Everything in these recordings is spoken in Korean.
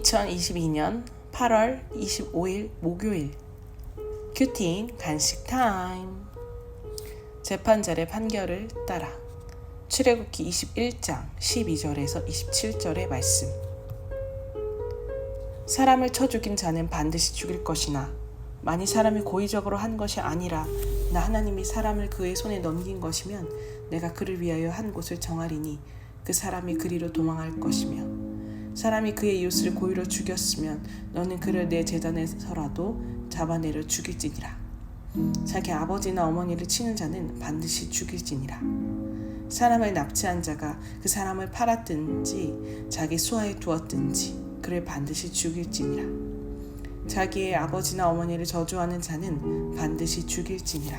2022년 8월 25일 목요일 큐틴 간식 타임. 재판자의 판결을 따라. 출애굽기 21장 12절에서 27절의 말씀. 사람을 쳐 죽인 자는 반드시 죽일 것이나 만일 사람이 고의적으로 한 것이 아니라 나 하나님이 사람을 그의 손에 넘긴 것이면 내가 그를 위하여 한 곳을 정하리니 그 사람이 그리로 도망할 것이며 사람이 그의 이웃을 고의로 죽였으면 너는 그를 내 제단에서라도 잡아내려 죽일지니라. 자기 아버지나 어머니를 치는 자는 반드시 죽일지니라. 사람을 납치한 자가 그 사람을 팔았든지 자기 수하에 두었든지 그를 반드시 죽일지니라. 자기의 아버지나 어머니를 저주하는 자는 반드시 죽일지니라.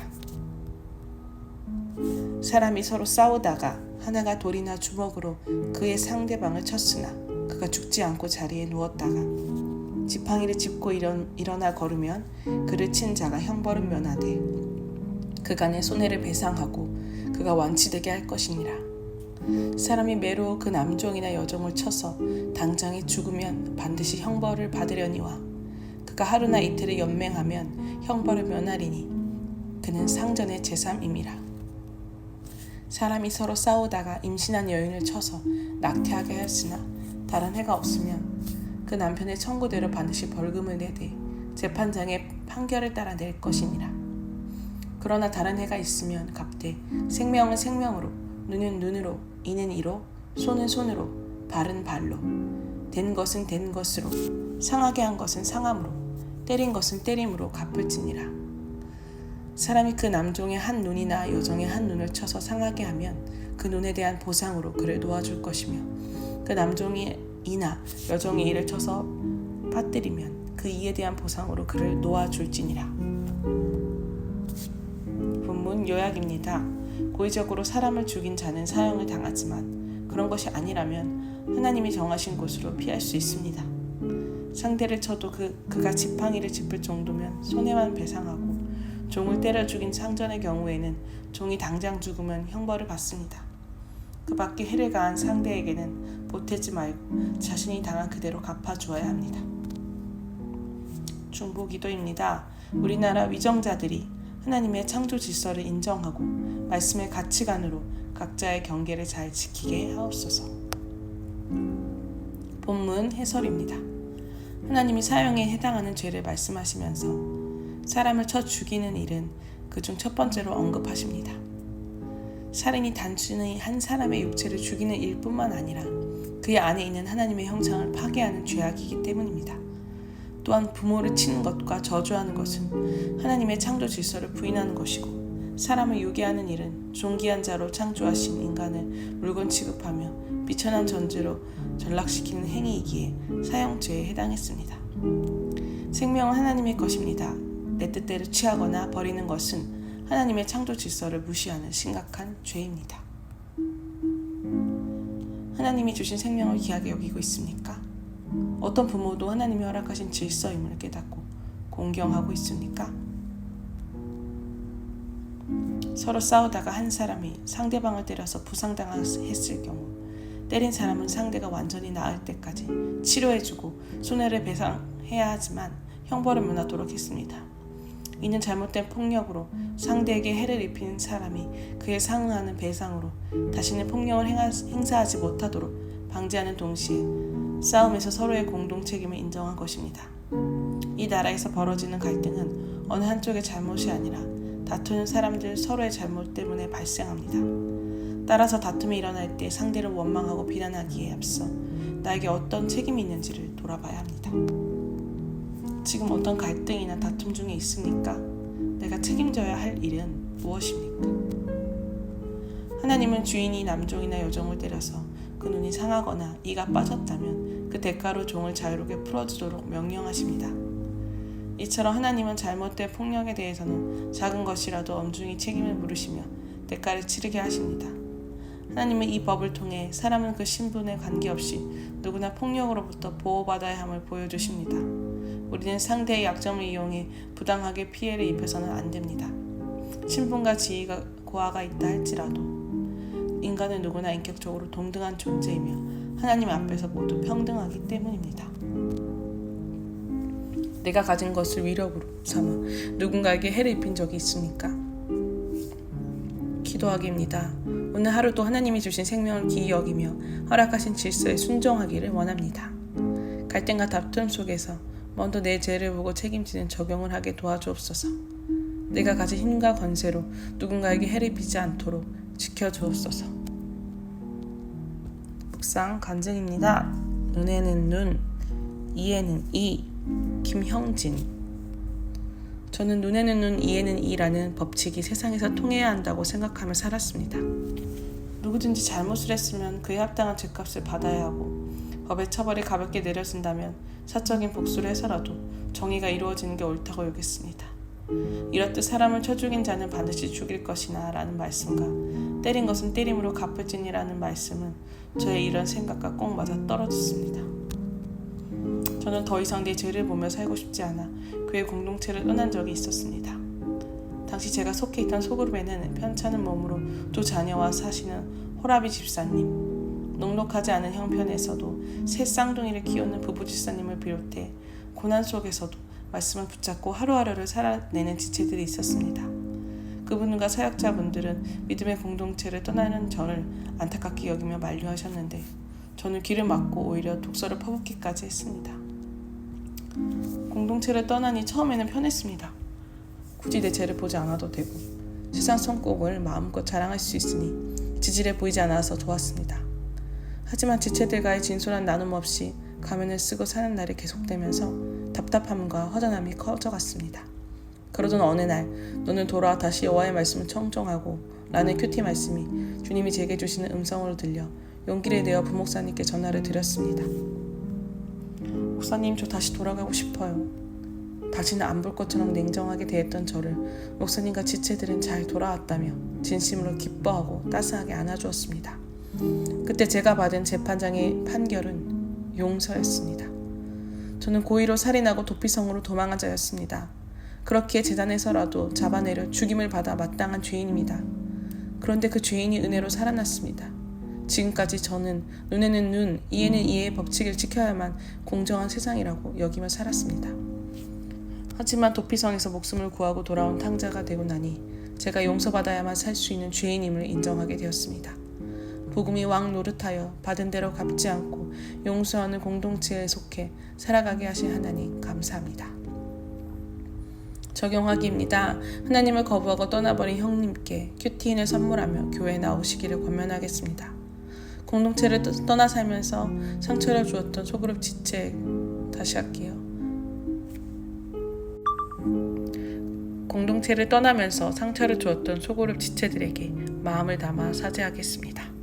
사람이 서로 싸우다가 하나가 돌이나 주먹으로 그의 상대방을 쳤으나 그가 죽지 않고 자리에 누웠다가 지팡이를 짚고 일어나 걸으면 그를 친 자가 형벌은 면하되 그간의 손해를 배상하고 그가 완치되게 할 것이니라. 사람이 매로 그 남종이나 여종을 쳐서 당장에 죽으면 반드시 형벌을 받으려니와 그가 하루나 이틀을 연맹하면 형벌을 면하리니 그는 상전의 제3임이라. 사람이 서로 싸우다가 임신한 여인을 쳐서 낙태하게 하였으나 다른 해가 없으면 그 남편의 청구대로 반드시 벌금을 내되 재판장의 판결을 따라 낼 것이니라. 그러나 다른 해가 있으면 갚되 생명은 생명으로, 눈은 눈으로, 이는 이로, 손은 손으로, 발은 발로, 된 것은 된 것으로, 상하게 한 것은 상함으로, 때린 것은 때림으로 갚을지니라. 사람이 그 남종의 한 눈이나 여종의 한 눈을 쳐서 상하게 하면 그 눈에 대한 보상으로 그를 놓아줄 것이며 그 남종이 이나 여종이 이를 쳐서 빠뜨리면 그 이에 대한 보상으로 그를 놓아줄지니라. 본문 요약입니다. 고의적으로 사람을 죽인 자는 사형을 당하지만 그런 것이 아니라면 하나님이 정하신 곳으로 피할 수 있습니다. 상대를 쳐도 그가 지팡이를 짚을 정도면 손해만 배상하고 종을 때려 죽인 상전의 경우에는 종이 당장 죽으면 형벌을 받습니다. 그 밖에 해를 가한 상대에게는 보태지 말고 자신이 당한 그대로 갚아주어야 합니다. 중보기도입니다. 우리나라 위정자들이 하나님의 창조 질서를 인정하고 말씀의 가치관으로 각자의 경계를 잘 지키게 하옵소서. 본문 해설입니다. 하나님이 사형에 해당하는 죄를 말씀하시면서 사람을 쳐 죽이는 일은 그중 첫 번째로 언급하십니다. 살인이 단순히 한 사람의 육체를 죽이는 일뿐만 아니라 그의 안에 있는 하나님의 형상을 파괴하는 죄악이기 때문입니다. 또한 부모를 치는 것과 저주하는 것은 하나님의 창조 질서를 부인하는 것이고 사람을 유괴하는 일은 존귀한 자로 창조하신 인간을 물건 취급하며 비천한 존재로 전락시키는 행위이기에 사형죄에 해당했습니다. 생명은 하나님의 것입니다. 내 뜻대로 취하거나 버리는 것은 하나님의 창조 질서를 무시하는 심각한 죄입니다. 하나님이 주신 생명을 귀하게 여기고 있습니까? 어떤 부모도 하나님이 허락하신 질서임을 깨닫고 공경하고 있습니까? 서로 싸우다가 한 사람이 상대방을 때려서 부상당했을 경우 때린 사람은 상대가 완전히 나을 때까지 치료해주고 손해를 배상해야 하지만 형벌을 면하도록 했습니다. 이는 잘못된 폭력으로 상대에게 해를 입힌 사람이 그에 상응하는 배상으로 다시는 폭력을 행사하지 못하도록 방지하는 동시에 싸움에서 서로의 공동 책임을 인정한 것입니다. 이 나라에서 벌어지는 갈등은 어느 한쪽의 잘못이 아니라 다투는 사람들 서로의 잘못 때문에 발생합니다. 따라서 다툼이 일어날 때 상대를 원망하고 비난하기에 앞서 나에게 어떤 책임이 있는지를 돌아봐야 합니다. 지금 어떤 갈등이나 다툼 중에 있습니까? 내가 책임져야 할 일은 무엇입니까? 하나님은 주인이 남종이나 여종을 때려서 그 눈이 상하거나 이가 빠졌다면 그 대가로 종을 자유롭게 풀어주도록 명령하십니다. 이처럼 하나님은 잘못된 폭력에 대해서는 작은 것이라도 엄중히 책임을 물으시며 대가를 치르게 하십니다. 하나님은 이 법을 통해 사람은 그 신분에 관계없이 누구나 폭력으로부터 보호받아야 함을 보여주십니다. 우리는 상대의 약점을 이용해 부당하게 피해를 입혀서는 안 됩니다. 신분과 지위가 고하가 있다 할지라도 인간은 누구나 인격적으로 동등한 존재이며 하나님 앞에서 모두 평등하기 때문입니다. 내가 가진 것을 위력으로 삼아 누군가에게 해를 입힌 적이 있습니까? 기도하기입니다. 오늘 하루도 하나님이 주신 생명을 귀히 여기며 허락하신 질서에 순종하기를 원합니다. 갈등과 다툼 속에서 먼저 내 죄를 보고 책임지는 적용을 하게 도와주옵소서. 내가 가진 힘과 권세로 누군가에게 해를 입히지 않도록 지켜주옵소서. 묵상 간증입니다. 눈에는 눈, 이에는 이. 김형진. 저는 눈에는 눈, 이에는 이라는 법칙이 세상에서 통해야 한다고 생각하며 살았습니다. 누구든지 잘못을 했으면 그에 합당한 죄값을 받아야 하고 법의 처벌이 가볍게 내려진다면 사적인 복수를 해서라도 정의가 이루어지는 게 옳다고 여겼습니다. 이렇듯 사람을 쳐 죽인 자는 반드시 죽일 것이나 라는 말씀과 때린 것은 때림으로 갚을지니라는 말씀은 저의 이런 생각과 꼭 맞아 떨어졌습니다. 저는 더 이상 내 죄를 보며 살고 싶지 않아 교회 공동체를 떠난 적이 있었습니다. 당시 제가 속해 있던 소그룹에는 편찮은 몸으로 두 자녀와 사시는 호라비 집사님, 넉넉하지 않은 형편에서도 새 쌍둥이를 키우는 부부 집사님을 비롯해 고난 속에서도 말씀을 붙잡고 하루하루를 살아내는 지체들이 있었습니다. 그분과 사역자분들은 믿음의 공동체를 떠나는 저를 안타깝게 여기며 만류하셨는데 저는 귀를 막고 오히려 독서를 퍼붓기까지 했습니다. 공동체를 떠나니 처음에는 편했습니다. 굳이 내 죄를 보지 않아도 되고 세상 성공을 마음껏 자랑할 수 있으니 지질해 보이지 않아서 좋았습니다. 하지만 지체들과의 진솔한 나눔 없이 가면을 쓰고 사는 날이 계속되면서 답답함과 허전함이 커져갔습니다. 그러던 어느 날 너는 돌아와 다시 여호와의 말씀을 청종하고 라는 큐티 말씀이 주님이 제게 주시는 음성으로 들려 용기를 내어 부목사님께 전화를 드렸습니다. 목사님, 저 다시 돌아가고 싶어요. 다시는 안 볼 것처럼 냉정하게 대했던 저를 목사님과 지체들은 잘 돌아왔다며 진심으로 기뻐하고 따스하게 안아주었습니다. 그때 제가 받은 재판장의 판결은 용서였습니다. 저는 고의로 살인하고 도피성으로 도망한 자였습니다. 그렇기에 재단에서라도 잡아내려 죽임을 받아 마땅한 죄인입니다. 그런데 그 죄인이 은혜로 살아났습니다. 지금까지 저는 눈에는 눈, 이에는 이의 법칙을 지켜야만 공정한 세상이라고 여기며 살았습니다. 하지만 도피성에서 목숨을 구하고 돌아온 탕자가 되고 나니 제가 용서받아야만 살 수 있는 죄인임을 인정하게 되었습니다. 복음이 왕 노릇하여 받은 대로 갚지 않고 용서하는 공동체에 속해 살아가게 하신 하나님 감사합니다. 적용하기입니다. 하나님을 거부하고 떠나버린 형님께 큐티인을 선물하며 교회에 나오시기를 권면하겠습니다. 공동체를 떠나 살면서 상처를 주었던 소그룹 지체 다시 할게요. 공동체를 떠나면서 상처를 주었던 소그룹 지체들에게 마음을 담아 사죄하겠습니다.